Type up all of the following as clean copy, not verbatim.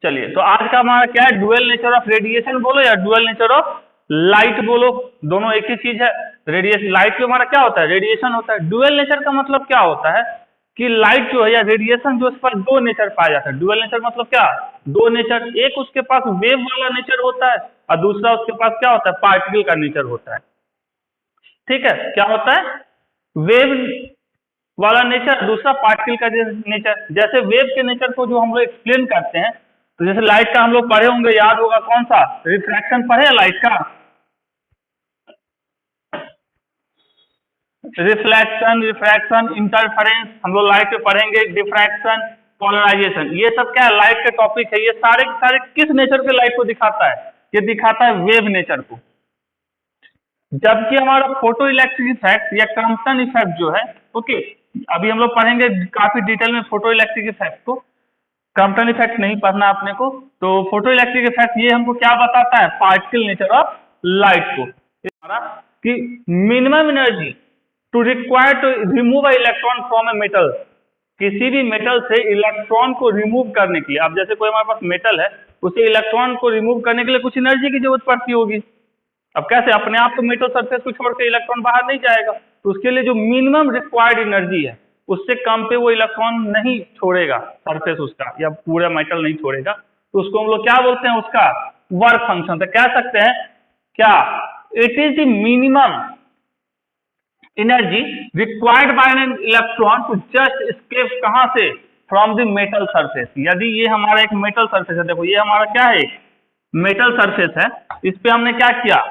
चलिए, तो आज का हमारा क्या है, डुअल नेचर ऑफ रेडिएशन बोलो या डुअल नेचर ऑफ लाइट बोलो, दोनों एक ही चीज है। रेडिएशन, लाइट में हमारा क्या होता है, रेडिएशन होता है। डुअल नेचर का मतलब क्या होता है कि लाइट जो है या रेडिएशन जो, इस पर दो नेचर पाया जाता है। डुअल नेचर मतलब क्या, दो नेचर, एक उसके पास वेव वाला नेचर होता है और दूसरा उसके पास क्या होता है, पार्टिकल का नेचर होता है। ठीक है, क्या होता है, वेव वाला नेचर, दूसरा पार्टिकल का नेचर। जैसे वेव के नेचर को जो हम लोग एक्सप्लेन करते हैं, तो जैसे लाइट का हम लोग पढ़े होंगे, याद होगा, कौन सा रिफ्रैक्शन पढ़े लाइट का, रिफ्लेक्शन, रिफ्रैक्शन, इंटरफेरेंस, हम लोग लाइट पे पढ़ेंगे, डिफ्रैक्शन, पोलराइजेशन, ये सब क्या है, लाइट के टॉपिक है। ये सारे के सारे किस नेचर के लाइट को दिखाता है, ये दिखाता है वेव नेचर को। जबकि हमारा फोटो इलेक्ट्रिक इफेक्ट या क्रॉम्पटन इफेक्ट जो है, ओके, अभी हम लोग पढ़ेंगे काफी डिटेल में फोटो इलेक्ट्रिक इफेक्ट को। क्रॉम्पटन इफेक्ट नहीं पढ़ना आपने को, तो फोटो इलेक्ट्रिक इफेक्ट ये हमको क्या बताता है, पार्टिकल नेचर ऑफ लाइट को, कि minimum energy to require to remove a electron from a metal, किसी भी मेटल से इलेक्ट्रॉन को रिमूव करने के लिए, अब जैसे कोई हमारे पास मेटल है, उसे इलेक्ट्रॉन को रिमूव करने के लिए कुछ एनर्जी की जरूरत पड़ती होगी। अब कैसे, अपने आप तो मेटल सरफेस को छोड़ के इलेक्ट्रॉन बाहर नहीं जाएगा, तो उसके लिए जो मिनिमम रिक्वायर्ड एनर्जी है, उससे कम पे वो इलेक्ट्रॉन नहीं छोड़ेगा सरफेस उसका, या पूरा मेटल नहीं छोड़ेगा, तो उसको हम लोग क्या बोलते हैं, उसका वर्क फंक्शन। तो कह सकते हैं क्या, it is the minimum energy required by an electron to just escape कहां से, फ्रॉम द मेटल सरफेस। यदि ये हमारा एक मेटल सरफेस है, देखो ये हमारा क्या है, मेटल सरफेस है, इस पे हमने क्या किया,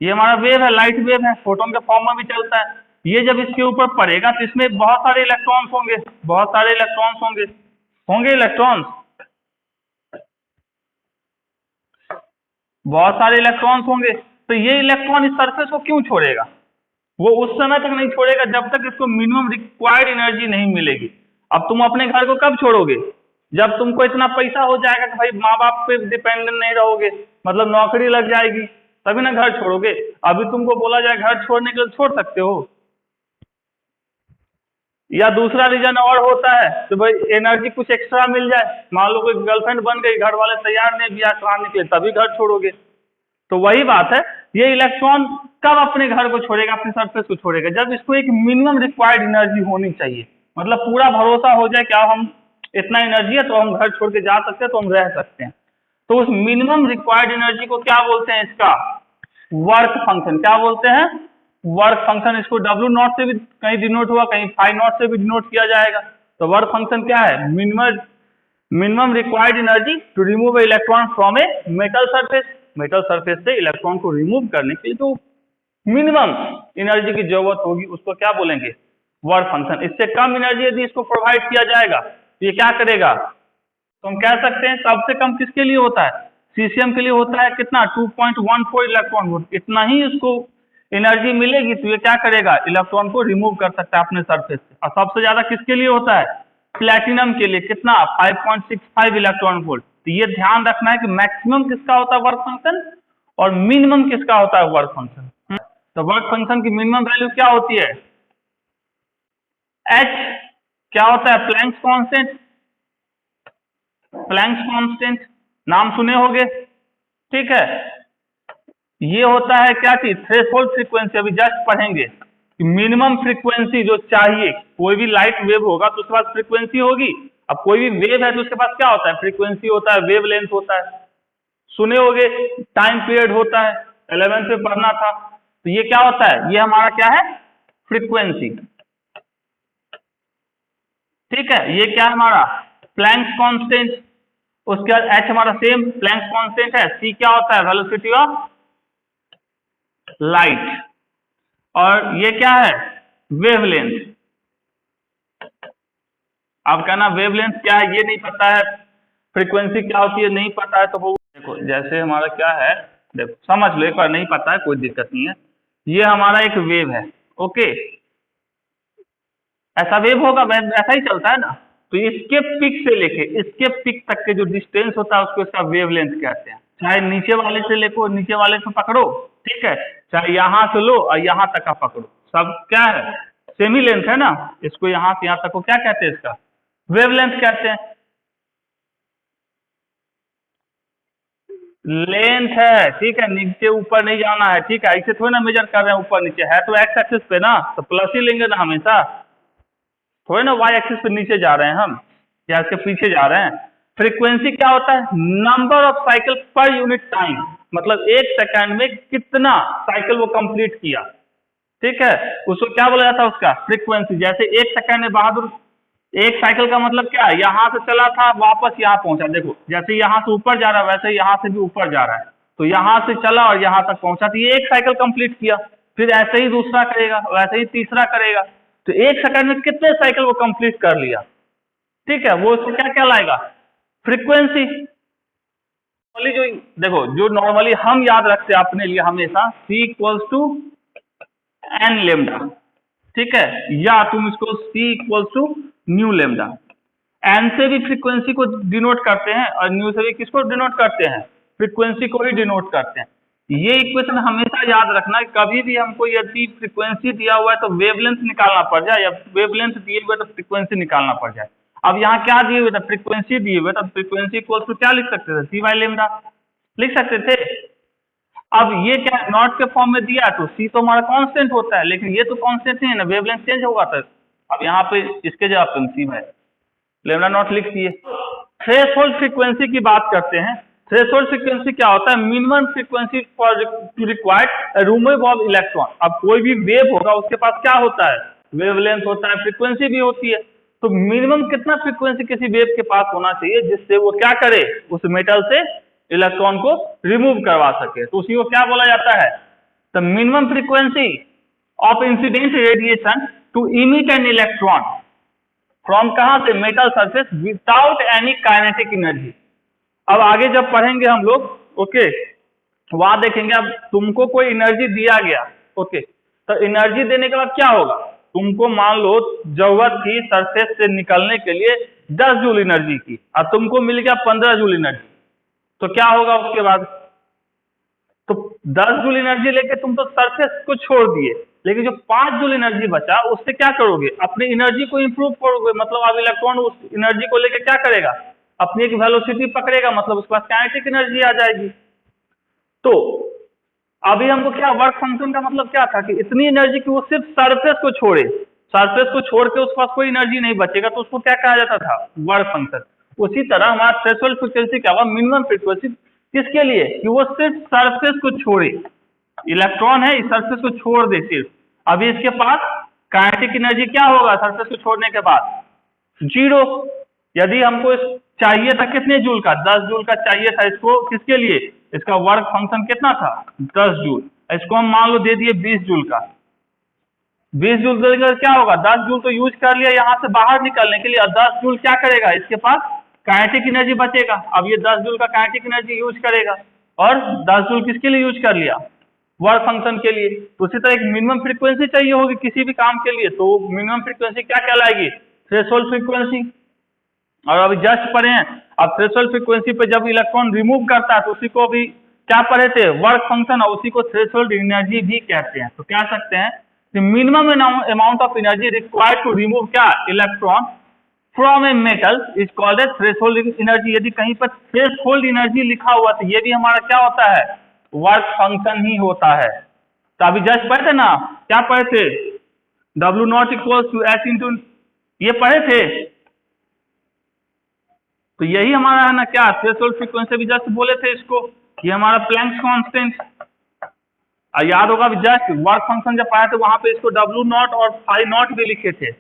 ये हमारा वेव है, लाइट वेव है, फोटोन के फॉर्म में भी चलता है। ये जब इसके ऊपर पड़ेगा तो इसमें बहुत सारे इलेक्ट्रॉन्स होंगे, बहुत सारे इलेक्ट्रॉन्स होंगे, होंगे इलेक्ट्रॉन्स, बहुत सारे इलेक्ट्रॉन्स होंगे। तो ये इलेक्ट्रॉन इस सरफेस को क्यों छोड़ेगा, वो उस समय तक नहीं छोड़ेगा जब तक इसको मिनिमम रिक्वायर्ड एनर्जी नहीं मिलेगी। अब तुम अपने घर को कब छोड़ोगे, जब तुमको इतना पैसा हो जाएगा कि भाई माँ बाप पे डिपेंडेंट नहीं रहोगे, मतलब नौकरी लग जाएगी, तभी ना घर छोड़ोगे। अभी तुमको बोला जाए घर छोड़ने के लिए, छोड़ सकते हो। या दूसरा रीजन और होता है तो भाई एनर्जी कुछ एक्स्ट्रा मिल जाए, मान लो कोई गर्लफ्रेंड बन गई, घर वाले तैयार नहीं ब्याह कराने के लिए, तभी घर छोड़ोगे। तो वही बात है, ये इलेक्ट्रॉन कब अपने घर को छोड़ेगा, अपने सरफेस को छोड़ेगा, जब इसको एक मिनिमम रिक्वायर्ड एनर्जी होनी चाहिए, मतलब पूरा भरोसा हो जाए कि हम इतना एनर्जी है तो हम घर छोड़ के जा सकते हैं, तो हम रह सकते हैं। तो उस मिनिमम रिक्वायर्ड एनर्जी को क्या बोलते हैं, इसका वर्क फंक्शन। क्या बोलते हैं, वर्क फंक्शन। इसको W नॉट से भी कहीं डिनोट हुआ, कहीं फाई नॉट से भी डिनोट किया जाएगा। तो वर्क फंक्शन क्या है, minimum required energy to remove electron from a metal surface. Metal surface से इलेक्ट्रॉन को रिमूव करने के लिए जो मिनिमम एनर्जी की जरूरत होगी, उसको क्या बोलेंगे, वर्क फंक्शन। इससे कम एनर्जी यदि इसको प्रोवाइड किया जाएगा तो ये क्या करेगा, तो हम कह सकते हैं सबसे कम किसके लिए होता है, सीसियम के लिए होता है, कितना 2.14 इलेक्ट्रॉन वोल्ट। इतना ही इसको एनर्जी मिलेगी तो ये क्या करेगा, इलेक्ट्रॉन को रिमूव कर सकता है अपने सरफेस से। और सबसे ज्यादा किसके लिए होता है, प्लेटिनम के लिए, कितना 5.65 इलेक्ट्रॉन वोल्ट। तो ये ध्यान रखना है कि मैक्सिमम किसका होता है वर्क फंक्शन, और मिनिमम किसका होता है वर्क फंक्शन। तो वर्क फंक्शन की मिनिमम वैल्यू क्या होती है, एच। क्या होता है, प्लैंक्स कांस्टेंट। प्लैंक्स कांस्टेंट नाम सुने होंगे, ठीक है। ये होता है क्या चीज, थ्रेशोल्ड फ्रीक्वेंसी। अभी जस्ट पढ़ेंगे कि मिनिमम फ्रीक्वेंसी जो चाहिए, कोई भी लाइट वेव होगा तो उसके पास फ्रीक्वेंसी होगी। अब कोई भी वेव है तो उसके पास क्या होता है, फ्रीक्वेंसी होता है, वेव लेंथ होता है, सुने होंगे, टाइम पीरियड होता है, 11th में पढ़ना था। तो ये क्या होता है, ये हमारा क्या है, फ्रीक्वेंसी, ठीक है। ये क्या है हमारा, प्लैंक्स कांस्टेंट। उसके बाद एच हमारा सेम प्लैंक्स कांस्टेंट है। सी क्या होता है, वेलोसिटी ऑफ लाइट। और ये क्या है, वेवलेंथ। आप कहना वेवलेंथ क्या है, ये नहीं पता है, फ्रीक्वेंसी क्या होती है नहीं पता है, तो वो देखो जैसे हमारा क्या है, देखो समझ लो, एक बार नहीं पता है कोई दिक्कत नहीं है। ये हमारा एक वेव है, ओके, ऐसा वेव होगा, ऐसा ही चलता है ना। तो इसके पिक से लेके इसके पिक तक के जो डिस्टेंस होता है उसको इसका वेवलेंथ कहते हैं। चाहे नीचे वाले से लेको, नीचे वाले से पकड़ो, ठीक है, चाहे यहां से लो और यहां तक का पकड़ो, सब क्या है, सेमी लेंथ है ना। इसको यहां से यहां तक को क्या कहते हैं, इसका वेवलेंथ कहते हैं। लेंथ है, ठीक है, नीचे ऊपर नहीं जाना है, ठीक है, ऐसे थोड़ी ना मेजर कर रहे हैं ऊपर नीचे, है तो एक्स एक्सिस पे ना, तो प्लस ही लेंगे ना हमेशा, थोड़े ना वाई एक्सिस पे नीचे जा रहे हैं हम या इसके पीछे जा रहे हैं। फ्रीक्वेंसी क्या होता है? Number of cycle per unit time, मतलब एक सेकंड में कितना साइकिल वो कंप्लीट किया, ठीक है, उसको क्या बोला जाता है? उसका फ्रीक्वेंसी। जैसे एक सेकंड में बहादुर, एक साइकिल का मतलब क्या है? यहाँ से चला था वापस यहाँ पहुंचा, देखो जैसे यहाँ से ऊपर जा रहा है वैसे यहाँ से भी ऊपर जा रहा है, तो यहाँ से चला और यहाँ तक पहुंचा, तो ये एक साइकिल कंप्लीट किया, फिर ऐसे ही दूसरा करेगा, वैसे ही तीसरा करेगा, तो एक सेकंड में कितने साइकिल वो कंप्लीट कर लिया, ठीक है, वो उसको क्या कहलाएगा? फ्रीक्वेंसी। जो देखो, जो नॉर्मली हम याद रखते हैं अपने लिए हमेशा C equals to n lambda, ठीक है, या तुम इसको C equals to nu lambda. N से भी फ्रीक्वेंसी को डिनोट करते हैं और न्यू से भी किसको डिनोट करते हैं? फ्रीक्वेंसी को ही डिनोट करते हैं। ये इक्वेशन हमेशा याद रखना, कभी भी हमको यदि फ्रीक्वेंसी दिया हुआ है तो वेवलेंथ निकालना पड़ जाए, या वेवलेंथ दिए हुए तो फ्रीक्वेंसी निकालना पड़ जाए। अब यहाँ क्या दिए हुए थे? फ्रीक्वेंसी दिए हुए, तो फ्रीक्वेंसी इक्वल्स टू क्या लिख सकते थे? C बाई लेमडा लिख सकते थे। अब ये क्या नॉट के फॉर्म में दिया, तो C तो हमारा कांस्टेंट होता है, लेकिन ये तो कांस्टेंट नहीं है ना, वेवलेंथ चेंज होगा, तो अब यहाँ पे इसके जवाब तुम C बाई लेमडा नॉट लिख दिए। थ्रेशोल्ड फ्रीक्वेंसी की बात करते हैं। थ्रेशोल्ड फ्रीक्वेंसी क्या होता है? Minimum frequency for to required remove of electron. अब कोई भी वेव होगा उसके पास क्या होता है? वेवलेंथ होता है, फ्रीक्वेंसी भी होती है, तो मिनिमम कितना फ्रीक्वेंसी किसी वेव के पास होना चाहिए जिससे वो क्या करे? उस मेटल से इलेक्ट्रॉन को रिमूव करवा सके, तो उसी को क्या बोला जाता है? The minimum frequency of incident radiation to emit an electron from कहां से? Metal surface without any kinetic energy. अब आगे जब पढ़ेंगे हम लोग, ओके, वहां देखेंगे, अब तुमको कोई एनर्जी दिया गया, ओके, तो एनर्जी देने के बाद क्या होगा? तुमको मान लो जरूरत थी सरफेस से निकलने के लिए 10 जूल एनर्जी की, अब तुमको मिल गया 15 जूल एनर्जी, तो क्या होगा उसके बाद? तो 10 जूल एनर्जी लेके तुम तो सरफेस को छोड़ दिए, लेकिन जो 5 जूल एनर्जी बचा उससे क्या करोगे? अपनी एनर्जी को इंप्रूव करोगे, मतलब अब इलेक्ट्रॉन उस एनर्जी को लेके क्या करेगा? अपनी एक वेलोसिटी पकड़ेगा, मतलब उसके पास काइनेटिक एनर्जी आ जाएगी। तो अभी हमको क्या वर्क फंक्शन का मतलब क्या था? कि इतनी एनर्जी कि वो सिर्फ सरफेस को छोड़े, सरफेस को छोड़ के उसके पास कोई एनर्जी नहीं बचेगा, तो उसको क्या कहा जाता था? Work function. उसी तरह हमारा थ्रेशोल्ड फ्रीक्वेंसी क्या हुआ? मिनिमम फ्रीक्वेंसी किसके लिए? कि वो सिर्फ सरफेस को छोड़े, इलेक्ट्रॉन है इस सरफेस को छोड़ दे सिर्फ। अभी इसके पास काइनेटिक एनर्जी क्या होगा सरफेस को छोड़ने के बाद? 0। यदि हमको चाहिए था कितने जूल का? 10 जूल का चाहिए था इसको, किसके लिए? इसका वर्क फंक्शन कितना था? 10 जूल। इसको हम मान लो दे दिए 20 जूल का, 20 जूल देकर क्या होगा? 10 जूल तो यूज कर लिया यहाँ से बाहर निकलने के लिए, और 10 जूल क्या करेगा? इसके पास काइनेटिक एनर्जी बचेगा। अब ये 10 जूल का काइनेटिक एनर्जी यूज करेगा, और 10 जूल किसके लिए यूज कर लिया? वर्क फंक्शन के लिए। तो उसी तरह एक मिनिमम फ्रीक्वेंसी चाहिए होगी किसी भी काम के लिए, तो मिनिमम फ्रीक्वेंसी क्या कहलाएगी? Threshold frequency. और अभी जस्ट पढ़े हैं, अब थ्रेशोल्ड फ्रीक्वेंसी पे जब इलेक्ट्रॉन रिमूव करता है तो उसी को भी क्या पढ़े थे? वर्क फंक्शन, और उसी को थ्रेशोल्ड एनर्जी भी कहते हैं। तो कह सकते हैं कि minimum amount of energy required to remove क्या? Electron from a metal is called a threshold energy. यदि कहीं पर थ्रेशोल्ड एनर्जी लिखा हुआ तो ये भी हमारा क्या होता है? वर्क फंक्शन ही होता है। तो अभी जस्ट पढ़े थे ना, क्या पढ़े थे? W0 equals to H into, ये पढ़े थे। तो यही हमारा है ना क्या? थ्रेशोल्ड फ्रीक्वेंसी भी जस्ट बोले थे इसको, ये हमारा प्लैंक्स कांस्टेंट। याद होगा जस्ट वर्क फंक्शन जब पाया तो वहां पे इसको W0 और φ0 भी लिखे थे।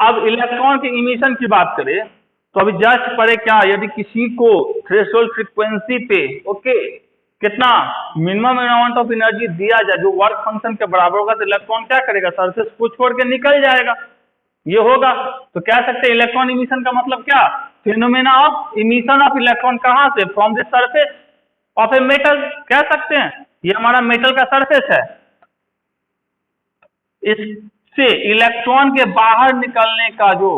अब इलेक्ट्रॉन के इमिशन की बात करें तो अभी जस्ट पढ़े क्या? यदि किसी को थ्रेशोल्ड फ्रीक्वेंसी पे, ओके, कितना मिनिमम अमाउंट ऑफ एनर्जी दिया जाए जो वर्क फंक्शन के बराबर होगा, तो इलेक्ट्रॉन क्या करेगा? सरफेस को छोड़ के निकल जाएगा, ये होगा। तो कह सकते हैं इलेक्ट्रॉन इमिशन का मतलब क्या? Phenomena of emission of electron कहां से? From the surface of a metal, कह सकते हैं ये हमारा मेटल का सरफेस है, इससे इलेक्ट्रॉन के बाहर निकलने का जो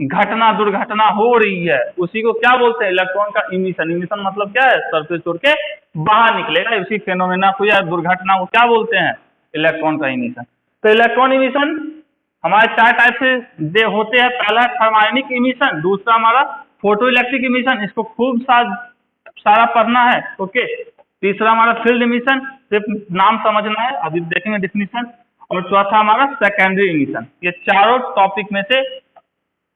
घटना दुर्घटना हो रही है उसी को क्या बोलते हैं? इलेक्ट्रॉन का इमिशन। इमिशन मतलब क्या है? सरफेस छोड़ के बाहर निकलेगा, इसी फेनोमेना को या दुर्घटना को क्या बोलते हैं? इलेक्ट्रॉन का इमिशन। तो इलेक्ट्रॉन इमिशन हमारे 4 टाइप से होते हैं। पहला है थर्मायोनिक इमिशन, दूसरा हमारा फोटो इलेक्ट्रिक इमिशन, इसको खूब सारा पढ़ना है। ओके, तीसरा हमारा फील्ड इमिशन, सिर्फ नाम समझना है, अभी देखेंगे डिफिनीशन। और चौथा हमारा सेकेंडरी इमिशन। ये चारों टॉपिक में से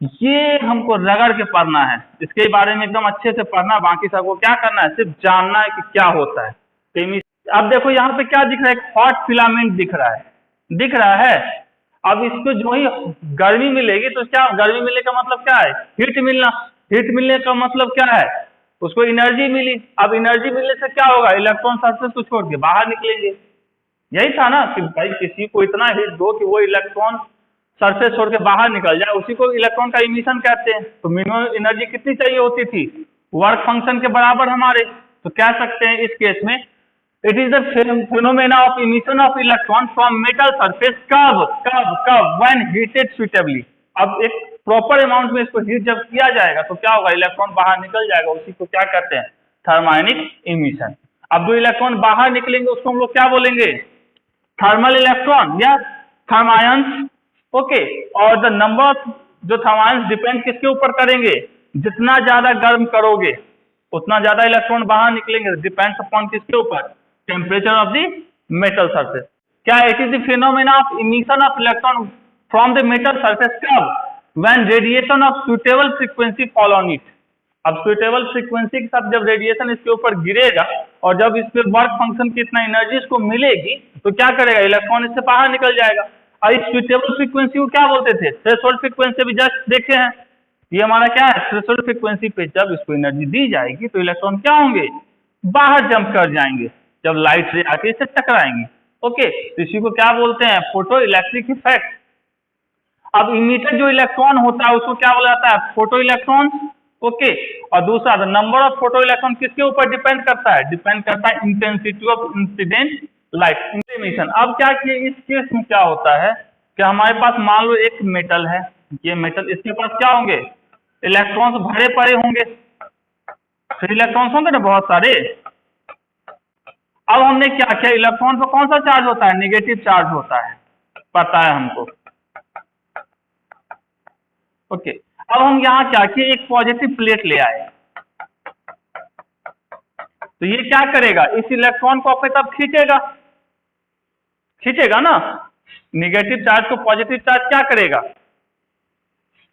ये हमको रगड़ के पढ़ना है, इसके बारे में एकदम अच्छे से पढ़ना, बाकी सबको क्या करना है, सिर्फ जानना है कि क्या होता है। तो अब देखो यहाँ पे क्या दिख रहा है, एक हॉट फिलामेंट दिख रहा है, दिख रहा है। अब इसको जो ही गर्मी मिलेगी तो क्या, गर्मी मिलने का मतलब क्या है, हीट मिलना। हीट मिलने का मतलब क्या है, उसको एनर्जी मिली। अब एनर्जी मिलने से क्या होगा, इलेक्ट्रॉन सरफेस को छोड़ के बाहर निकलेंगे। यही था ना कि भाई किसी को इतना हीट दो कि वो इलेक्ट्रॉन सरफेस छोड़ के बाहर निकल जाए, उसी को इलेक्ट्रॉन का इमिशन कहते हैं। तो मिनिमम एनर्जी कितनी चाहिए होती थी, वर्क फंक्शन के बराबर हमारे। तो कह सकते हैं इस केस में it is the phenomena of emission of electron from metal surface कब कब कब व्हेन हीटेड सुइटेबली। अब एक प्रॉपर अमाउंट में इसको हीट जब किया जाएगा तो क्या होगा, इलेक्ट्रॉन बाहर निकल जाएगा, उसी को क्या कहते हैं, थर्मायनिक इमिशन। अब जो इलेक्ट्रॉन बाहर निकलेंगे उसको हम लोग क्या बोलेंगे, थर्मल इलेक्ट्रॉन या थर्मायंस। ओके, और द नंबर ऑफ जो थर्मायंस डिपेंड किसके ऊपर करेंगे, जितना ज्यादा गर्म करोगे उतना ज्यादा इलेक्ट्रॉन बाहर निकलेंगे। डिपेंड्स अपॉन किसके ऊपर, temperature of the metal surface. क्या, it is the phenomena of emission of electron from the metal surface कब, when radiation of suitable frequency fall on it. अब सुटेबल फ्रीक्वेंसी के साथ जब रेडिएशन इसके ऊपर गिरेगा और जब इस पे वर्क फंक्शन की इतना एनर्जी इसको मिलेगी तो क्या करेगा, इलेक्ट्रॉन इससे बाहर निकल जाएगा। और इस सुटेबल फ्रीक्वेंसी को क्या बोलते थे, थ्रेशोल्ड फ्रीक्वेंसी। भी जस्ट देखे हैं, ये हमारा क्या है, थ्रेशोल्ड फ्रीक्वेंसी पे जब इसको एनर्जी दी जाएगी तो इलेक्ट्रॉन क्या होंगे, बाहर जंप कर जाएंगे, जब लाइट रे आके इससे टकराएंगे। ओके, तो इसी को क्या बोलते हैं, फोटो इलेक्ट्रिक इफेक्ट। अब इमिटेड जो इलेक्ट्रॉन होता है उसको क्या बोला जाता है, फोटो इलेक्ट्रॉन। ओके, और दूसरा नंबर ऑफ फोटो इलेक्ट्रॉन किसके ऊपर डिपेंड करता है, डिपेंड करता है intensity of incident light emission. अब क्या किए, इस केस में क्या होता है कि हमारे पास मान लो एक मेटल है, ये मेटल, इसके पास क्या होंगे, इलेक्ट्रॉन्स भरे पड़े होंगे, फिर इलेक्ट्रॉन्स होंगे ना बहुत सारे। अब हमने क्या किया, इलेक्ट्रॉन पर कौन सा चार्ज होता है, नेगेटिव चार्ज होता है, पता है हमको। ओके, अब हम यहाँ क्या किए, एक पॉजिटिव प्लेट ले आए, तो ये क्या करेगा, इस इलेक्ट्रॉन को अपने तरफ खींचेगा, खींचेगा ना। नेगेटिव चार्ज को पॉजिटिव चार्ज क्या करेगा,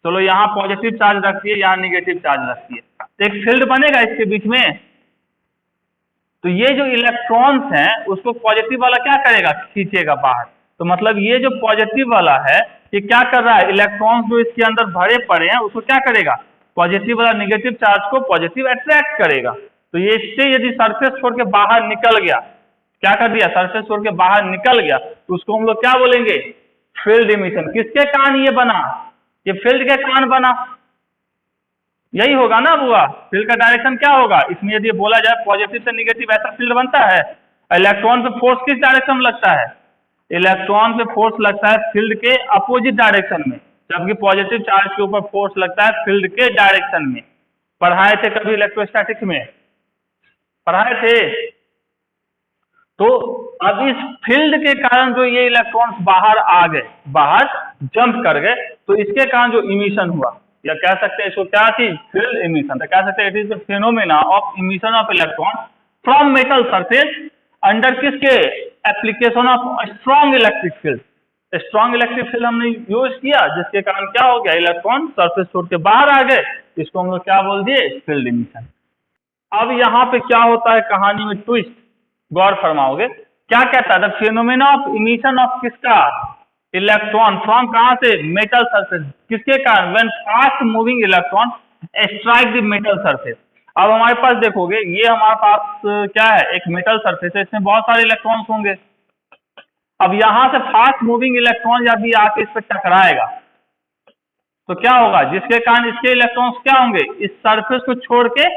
चलो यहाँ पॉजिटिव चार्ज रखिए, यहाँ नेगेटिव चार्ज रखिए, तो एक फील्ड बनेगा इसके बीच में। तो ये जो इलेक्ट्रॉन्स हैं उसको पॉजिटिव वाला क्या करेगा, खींचेगा बाहर। तो मतलब ये जो पॉजिटिव वाला है ये क्या कर रहा है, इलेक्ट्रॉन्स जो इसके अंदर भरे पड़े हैं उसको क्या करेगा, पॉजिटिव वाला नेगेटिव चार्ज को पॉजिटिव अट्रैक्ट करेगा। तो ये इससे यदि सरफेस छोड़ के बाहर निकल गया, क्या कर दिया, सरफेस छोड़ के बाहर निकल गया, तो उसको हम लोग क्या बोलेंगे, फील्ड इमिशन। किसके कारण ये बना, ये फील्ड के कारण बना, यही होगा ना बुआ। फील्ड का डायरेक्शन क्या होगा, इसमें यदि बोला जाए पॉजिटिव से नेगेटिव ऐसा फील्ड बनता है। इलेक्ट्रॉन पे फोर्स किस डायरेक्शन में लगता है, इलेक्ट्रॉन पे फोर्स लगता है फील्ड के अपोजिट डायरेक्शन में, जबकि पॉजिटिव चार्ज के ऊपर फोर्स लगता है फील्ड के डायरेक्शन में। पढ़ाए थे कभी इलेक्ट्रोस्टैटिक्स में, पढ़ाए थे। तो अब इस फील्ड के कारण जो ये इलेक्ट्रॉन्स बाहर आ गए, बाहर जंप कर गए, तो इसके कारण जो इमिशन हुआ, या कह सकते हैं इसको क्या थी, फील्ड इमिशन। तो कह सकते हैं it is the phenomena of emission of electron from metal surface under किसके, application of strong electric field. Strong electric field हमने यूज किया, जिसके कारण क्या हो गया, इलेक्ट्रॉन सरफेस छोड़ के बाहर आ गए, इसको हम लोग क्या बोल दिए, फील्ड इमिशन। अब यहाँ पे क्या होता है कहानी में ट्विस्ट, गौर फरमाओगे। क्या कहता है, the phenomena of emission of किसका, इलेक्ट्रॉन फ्रॉम कहां से, मेटल सरफेस। किसके कारण, when fast moving electron strike the metal surface. अब हमारे पास देखोगे ये हमारे पास क्या है, एक मेटल सरफेस है, इसमें बहुत सारे इलेक्ट्रॉन्स होंगे। अब यहां से फास्ट मूविंग इलेक्ट्रॉन यदि आके इस पर टकराएगा तो क्या होगा, जिसके कारण इसके इलेक्ट्रॉन्स क्या होंगे, इस सरफेस को छोड़ के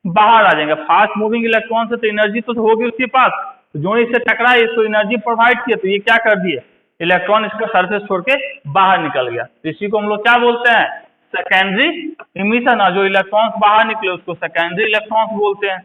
बाहर आ जाएंगे। फास्ट मूविंग इलेक्ट्रॉन से तो एनर्जी तो होगी उसके पास, तो जो इससे टकराए इसको एनर्जी प्रोवाइड किया, तो ये क्या कर दिए, इलेक्ट्रॉन इसको सरफेस छोड़ के बाहर निकल गया। तो इसी को हम लोग क्या बोलते हैं, सेकेंडरी इमिशन। जो इलेक्ट्रॉन्स बाहर निकले उसको सेकेंडरी इलेक्ट्रॉन्स बोलते हैं।